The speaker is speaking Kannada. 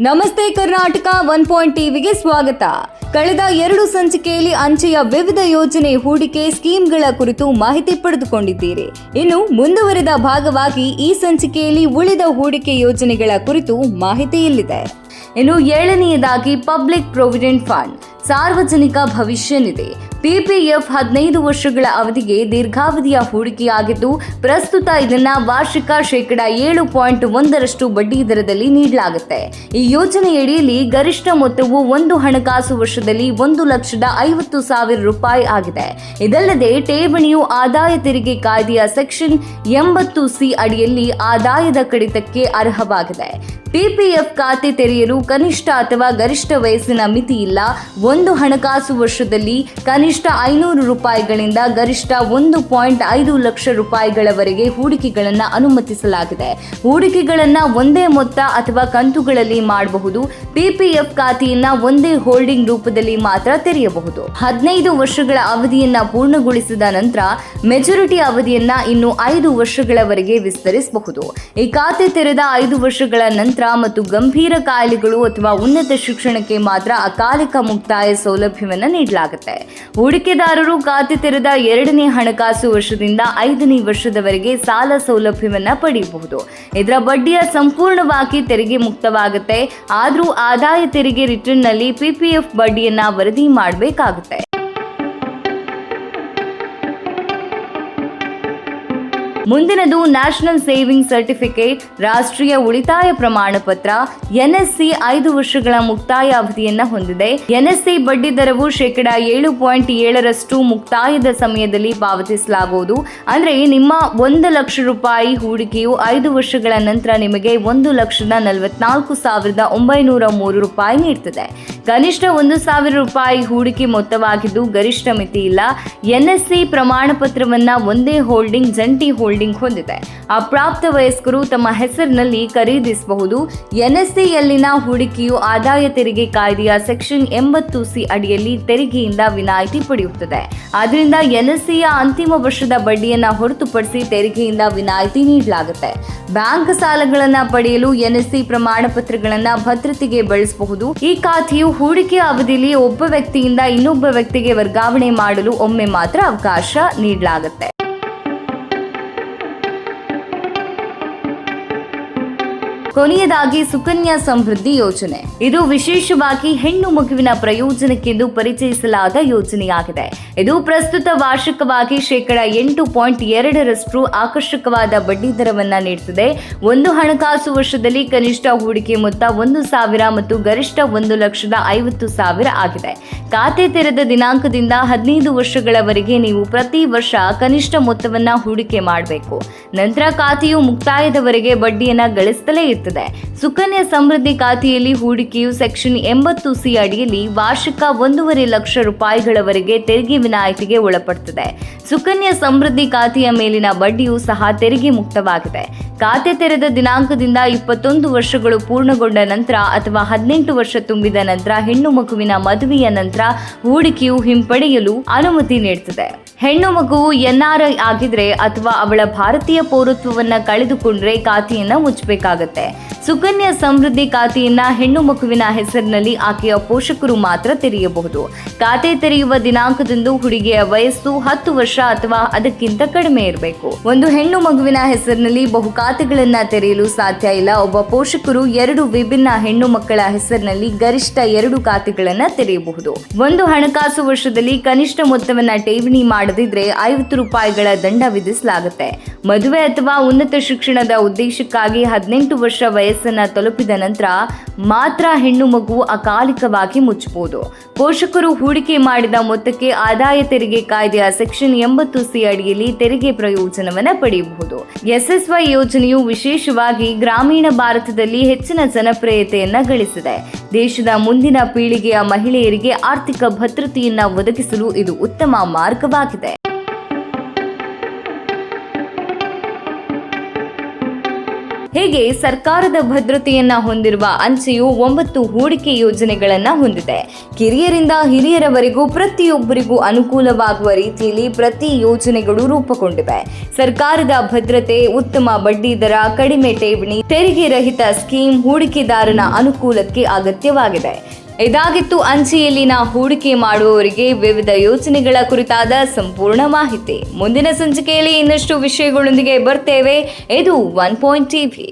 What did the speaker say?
ನಮಸ್ತೆ ಕರ್ನಾಟಕ 1 ಟಿವಿಗೆ ಸ್ವಾಗತ. ಕಳೆದ 2 ಸಂಚಿಕೆಯಲ್ಲಿ ಅಂಚೆಯ ವಿವಿಧ ಯೋಜನೆ ಹೂಡಿಕೆ ಸ್ಕೀಮ್ಗಳ ಕುರಿತು ಮಾಹಿತಿ ಪಡೆದುಕೊಂಡಿದ್ದೀರಿ. ಇನ್ನು ಮುಂದುವರೆದ ಭಾಗವಾಗಿ ಈ ಸಂಚಿಕೆಯಲ್ಲಿ ಉಳಿದ ಹೂಡಿಕೆ ಯೋಜನೆಗಳ ಕುರಿತು ಮಾಹಿತಿ ಇಲ್ಲಿದೆ. ಇನ್ನು 7ನೇದಾಗಿ ಪಬ್ಲಿಕ್ ಪ್ರಾವಿಡೆಂಟ್ ಫಂಡ್ ಸಾರ್ವಜನಿಕ ಭವಿಷ್ಯ ನಿಧಿ PPF 15 ವರ್ಷಗಳ ಅವಧಿಗೆ ದೀರ್ಘಾವಧಿಯ ಹೂಡಿಕೆಯಾಗಿದ್ದು ಪ್ರಸ್ತುತ ಇದನ್ನ ವಾರ್ಷಿಕ 7.1% ಬಡ್ಡಿ ದರದಲ್ಲಿ ನೀಡಲಾಗುತ್ತೆ. ಈ ಯೋಜನೆಯಡಿಯಲ್ಲಿ ಗರಿಷ್ಠ ಮೊತ್ತವು ಒಂದು ಹಣಕಾಸು ವರ್ಷದಲ್ಲಿ 1,50,000 ರೂಪಾಯಿ ಆಗಿದೆ. ಇದಲ್ಲದೆ ಠೇವಣಿಯು ಆದಾಯ ತೆರಿಗೆ ಕಾಯ್ದೆಯ ಸೆಕ್ಷನ್ 80C ಅಡಿಯಲ್ಲಿ ಆದಾಯದ ಕಡಿತಕ್ಕೆ ಅರ್ಹವಾಗಿದೆ. PPF ಖಾತೆ ತೆರೆಯಲು ಕನಿಷ್ಠ ಅಥವಾ ಗರಿಷ್ಠ ವಯಸ್ಸಿನ ಮಿತಿ ಇಲ್ಲ. ಒಂದು ಹಣಕಾಸು ವರ್ಷದಲ್ಲಿ ಕನಿಷ್ಠ 500 ರೂಪಾಯಿಗಳಿಂದ ಗರಿಷ್ಠ 1.5 ಲಕ್ಷ ರೂಪಾಯಿಗಳವರೆಗೆ ಹೂಡಿಕೆಗಳನ್ನು ಅನುಮತಿಸಲಾಗಿದೆ. ಹೂಡಿಕೆಗಳನ್ನು ಒಂದೇ ಮೊತ್ತ ಅಥವಾ ಕಂತುಗಳಲ್ಲಿ ಮಾಡಬಹುದು. PPF ಖಾತೆಯನ್ನ ಒಂದೇ ಹೋಲ್ಡಿಂಗ್ ರೂಪದಲ್ಲಿ ಮಾತ್ರ ತೆರೆಯಬಹುದು. 15 ವರ್ಷಗಳ ಅವಧಿಯನ್ನ ಪೂರ್ಣಗೊಳಿಸಿದ ನಂತರ ಮೆಚುರಿಟಿ ಅವಧಿಯನ್ನ ಇನ್ನು 5 ವರ್ಷಗಳವರೆಗೆ ವಿಸ್ತರಿಸಬಹುದು. ಈ ಖಾತೆ ತೆರೆದ 5 ವರ್ಷಗಳ ನಂತರ ಮತ್ತು ಗಂಭೀರ ಕಾಯಿಲೆಗಳು ಅಥವಾ ಉನ್ನತ ಶಿಕ್ಷಣಕ್ಕೆ ಮಾತ್ರ ಅಕಾಲಿಕ ಮುಕ್ತಾಯ ಸೌಲಭ್ಯವನ್ನು ನೀಡಲಾಗುತ್ತೆ. ಹೂಡಿಕೆದಾರರು ಖಾತೆ ತೆರೆದ 2ನೇ ಹಣಕಾಸು ವರ್ಷದಿಂದ 5ನೇ ವರ್ಷದವರೆಗೆ ಸಾಲ ಸೌಲಭ್ಯವನ್ನು ಪಡೆಯಬಹುದು. ಇದರ ಬಡ್ಡಿಯ ಸಂಪೂರ್ಣವಾಗಿ ತೆರಿಗೆ ಮುಕ್ತವಾಗುತ್ತೆ. ಆದರೂ ಆದಾಯ ತೆರಿಗೆ ರಿಟರ್ನ್ನಲ್ಲಿ PPF ಬಡ್ಡಿಯನ್ನ ವರದಿ ಮಾಡಬೇಕಾಗುತ್ತೆ. ಮುಂದಿನದು ನ್ಯಾಷನಲ್ ಸೇವಿಂಗ್ ಸರ್ಟಿಫಿಕೇಟ್ ರಾಷ್ಟ್ರೀಯ ಉಳಿತಾಯ ಪ್ರಮಾಣ ಪತ್ರ. NSC 5 ವರ್ಷಗಳ ಮುಕ್ತಾಯ ಅವಧಿಯನ್ನ ಹೊಂದಿದೆ. NSC ಬಡ್ಡಿ ದರವು 7.7% ಮುಕ್ತಾಯದ ಸಮಯದಲ್ಲಿ ಪಾವತಿಸಲಾಗುವುದು. ಅಂದ್ರೆ ನಿಮ್ಮ 1 ಲಕ್ಷ ರೂಪಾಯಿ ಹೂಡಿಕೆಯು 5 ವರ್ಷಗಳ ನಂತರ ನಿಮಗೆ 1,44,903 ರೂಪಾಯಿ ನೀಡುತ್ತದೆ. ಕನಿಷ್ಠ 1,000 ರೂಪಾಯಿ ಹೂಡಿಕೆ ಮೊತ್ತವಾಗಿದ್ದು ಗರಿಷ್ಠ ಮಿತಿ ಇಲ್ಲ. NSC ಪ್ರಮಾಣ ಪತ್ರವನ್ನ ಒಂದೇ ಹೋಲ್ಡಿಂಗ್ ಜಂಟಿ ಹೋಲ್ಡಿಂಗ್ ಹೊಂದಿದೆ. ಅಪ್ರಾಪ್ತ ವಯಸ್ಕರು ತಮ್ಮ ಹೆಸರಿನಲ್ಲಿ ಖರೀದಿಸಬಹುದು. NSC ಯಲ್ಲಿನ ಹೂಡಿಕೆಯು ಆದಾಯ ತೆರಿಗೆ ಕಾಯ್ದೆಯ ಸೆಕ್ಷನ್ 80C ಅಡಿಯಲ್ಲಿ ತೆರಿಗೆಯಿಂದ ವಿನಾಯಿತಿ ಪಡೆಯುತ್ತದೆ. ಆದ್ದರಿಂದ NSCಯ ಅಂತಿಮ ವರ್ಷದ ಬಡ್ಡಿಯನ್ನ ಹೊರತುಪಡಿಸಿ ತೆರಿಗೆಯಿಂದ ವಿನಾಯಿತಿ ನೀಡಲಾಗುತ್ತೆ. ಬ್ಯಾಂಕ್ ಸಾಲಗಳನ್ನು ಪಡೆಯಲು NSC ಪ್ರಮಾಣ ಪತ್ರಗಳನ್ನು ಭದ್ರತೆಗೆ ಬಳಸಬಹುದು. ಈ ಖಾತೆಯು ಹೂಡಿಕೆ ಅವಧಿಯಲ್ಲಿ ಒಬ್ಬ ವ್ಯಕ್ತಿಯಿಂದ ಇನ್ನೊಬ್ಬ ವ್ಯಕ್ತಿಗೆ ವರ್ಗಾವಣೆ ಮಾಡಲು ಒಮ್ಮೆ ಮಾತ್ರ ಅವಕಾಶ ನೀಡಲಾಗುತ್ತೆ. ಕೊನೆಯದಾಗಿ ಸುಕನ್ಯಾ ಸಮೃದ್ಧಿ ಯೋಜನೆ. ಇದು ವಿಶೇಷವಾಗಿ ಹೆಣ್ಣು ಮಗುವಿನ ಪ್ರಯೋಜನಕ್ಕೆಂದು ಪರಿಚಯಿಸಲಾದ ಯೋಜನೆಯಾಗಿದೆ. ಇದು ಪ್ರಸ್ತುತ ವಾರ್ಷಿಕವಾಗಿ 8.2% ಆಕರ್ಷಕವಾದ ಬಡ್ಡಿ ದರವನ್ನ ನೀಡುತ್ತದೆ. ಒಂದು ಹಣಕಾಸು ವರ್ಷದಲ್ಲಿ ಕನಿಷ್ಠ ಹೂಡಿಕೆ ಮೊತ್ತ 1,000 ಮತ್ತು ಗರಿಷ್ಠ 1,50,000 ಆಗಿದೆ. ಖಾತೆ ತೆರೆದ ದಿನಾಂಕದಿಂದ 15 ವರ್ಷಗಳವರೆಗೆ ನೀವು ಪ್ರತಿ ವರ್ಷ ಕನಿಷ್ಠ ಮೊತ್ತವನ್ನ ಹೂಡಿಕೆ ಮಾಡಬೇಕು. ನಂತರ ಖಾತೆಯು ಮುಕ್ತಾಯದವರೆಗೆ ಬಡ್ಡಿಯನ್ನ ಗಳಿಸುತ್ತಲೇ ಇರ್ತದೆ. ಸುಕನ್ಯಾ ಸಮೃದ್ಧಿ ಖಾತೆಯಲ್ಲಿ ಹೂಡಿಕೆಯು ಸೆಕ್ಷನ್ 80C ಅಡಿಯಲ್ಲಿ ವಾರ್ಷಿಕ 1.5 ಲಕ್ಷ ರೂಪಾಯಿಗಳವರೆಗೆ ತೆರಿಗೆ ವಿನಾಯಿತಿಗೆ ಒಳಪಡುತ್ತದೆ. ಸುಕನ್ಯಾ ಸಮೃದ್ಧಿ ಖಾತೆಯ ಮೇಲಿನ ಬಡ್ಡಿಯೂ ಸಹ ತೆರಿಗೆ ಮುಕ್ತವಾಗಿದೆ. ಖಾತೆ ತೆರೆದ ದಿನಾಂಕದಿಂದ 21 ವರ್ಷಗಳು ಪೂರ್ಣಗೊಂಡ ನಂತರ ಅಥವಾ 18 ವರ್ಷ ತುಂಬಿದ ನಂತರ ಹೆಣ್ಣು ಮಗುವಿನ ಮದುವೆಯ ನಂತರ ಹೂಡಿಕೆಯು ಹಿಂಪಡೆಯಲು ಅನುಮತಿ ನೀಡುತ್ತದೆ. ಹೆಣ್ಣು ಮಗುವು NRI ಆಗಿದ್ರೆ ಅಥವಾ ಅವಳ ಭಾರತೀಯ ಪೌರತ್ವವನ್ನ ಕಳೆದುಕೊಂಡ್ರೆ ಖಾತೆಯನ್ನ ಮುಚ್ಚಬೇಕಾಗತ್ತೆ. ಸುಕನ್ಯಾ ಸಮೃದ್ಧಿ ಖಾತೆಯನ್ನ ಹೆಣ್ಣು ಮಗುವಿನ ಹೆಸರಿನಲ್ಲಿ ಆಕೆಯ ಪೋಷಕರು ಮಾತ್ರ ತೆರೆಯಬಹುದು. ಖಾತೆ ತೆರೆಯುವ ದಿನಾಂಕದಂದು ಹುಡುಗಿಯ ವಯಸ್ಸು 10 ವರ್ಷ ಅಥವಾ ಅದಕ್ಕಿಂತ ಕಡಿಮೆ ಇರಬೇಕು. ಒಂದು ಹೆಣ್ಣು ಮಗುವಿನ ಹೆಸರಿನಲ್ಲಿ ಬಹು ಖಾತೆಗಳನ್ನ ತೆರೆಯಲು ಸಾಧ್ಯ ಇಲ್ಲ. ಒಬ್ಬ ಪೋಷಕರು 2 ವಿಭಿನ್ನ ಹೆಣ್ಣು ಮಕ್ಕಳ ಹೆಸರಿನಲ್ಲಿ ಗರಿಷ್ಠ 2 ಖಾತೆಗಳನ್ನ ತೆರೆಯಬಹುದು. ಒಂದು ಹಣಕಾಸು ವರ್ಷದಲ್ಲಿ ಕನಿಷ್ಠ ಮೊತ್ತವನ್ನ ಠೇವಣಿ ಮಾಡದಿದ್ರೆ 50 ರೂಪಾಯಿಗಳ ದಂಡ ವಿಧಿಸಲಾಗುತ್ತೆ. ಮದುವೆ ಅಥವಾ ಉನ್ನತ ಶಿಕ್ಷಣದ ಉದ್ದೇಶಕ್ಕಾಗಿ 18 ವರ್ಷ ವಯಸ್ಸನ್ನ ತಲುಪಿದ ನಂತರ ಮಾತ್ರ ಹೆಣ್ಣು ಮಗು ಅಕಾಲಿಕವಾಗಿ ಮುಚ್ಚಬಹುದು. ಪೋಷಕರು ಹೂಡಿಕೆ ಮಾಡಿದ ಮೊತ್ತಕ್ಕೆ ಆದಾಯ ತೆರಿಗೆ ಕಾಯ್ದೆಯ ಸೆಕ್ಷನ್ 80C ಅಡಿಯಲ್ಲಿ ತೆರಿಗೆ ಪ್ರಯೋಜನವನ್ನು ಪಡೆಯಬಹುದು. SSY ಯೋಜನೆಯು ವಿಶೇಷವಾಗಿ ಗ್ರಾಮೀಣ ಭಾರತದಲ್ಲಿ ಹೆಚ್ಚಿನ ಜನಪ್ರಿಯತೆಯನ್ನ ಗಳಿಸಿದೆ. ದೇಶದ ಮುಂದಿನ ಪೀಳಿಗೆಯ ಮಹಿಳೆಯರಿಗೆ ಆರ್ಥಿಕ ಭದ್ರತೆಯನ್ನ ಒದಗಿಸಲು ಇದು ಉತ್ತಮ ಮಾರ್ಗವಾಗಿದೆ. ಹೀಗೆ ಸರ್ಕಾರದ ಭದ್ರತೆಯನ್ನ ಹೊಂದಿರುವ ಅಂಚೆಯು 9 ಹೂಡಿಕೆ ಯೋಜನೆಗಳನ್ನ ಹೊಂದಿದೆ. ಕಿರಿಯರಿಂದ ಹಿರಿಯರವರೆಗೂ ಪ್ರತಿಯೊಬ್ಬರಿಗೂ ಅನುಕೂಲವಾಗುವ ರೀತಿಯಲ್ಲಿ ಪ್ರತಿ ಯೋಜನೆಗಳು ರೂಪುಗೊಂಡಿವೆ. ಸರ್ಕಾರದ ಭದ್ರತೆ, ಉತ್ತಮ ಬಡ್ಡಿ ದರ, ಕಡಿಮೆ ಠೇವಣಿ, ತೆರಿಗೆ ರಹಿತ ಸ್ಕೀಮ್ ಹೂಡಿಕೆದಾರನ ಅನುಕೂಲಕ್ಕೆ ಅಗತ್ಯವಾಗಿದೆ. ಇದಾಗಿತ್ತು ಅಂಚೆಯಲ್ಲಿನ ಹೂಡಿಕೆ ಮಾಡುವವರಿಗೆ ವಿವಿಧ ಯೋಜನೆಗಳ ಕುರಿತಾದ ಸಂಪೂರ್ಣ ಮಾಹಿತಿ. ಮುಂದಿನ ಸಂಚಿಕೆಯಲ್ಲಿ ಇನ್ನಷ್ಟು ವಿಷಯಗಳೊಂದಿಗೆ ಬರ್ತೇವೆ. ಇದು 1 ಪಾಯಿಂಟ್ ಟಿವಿ.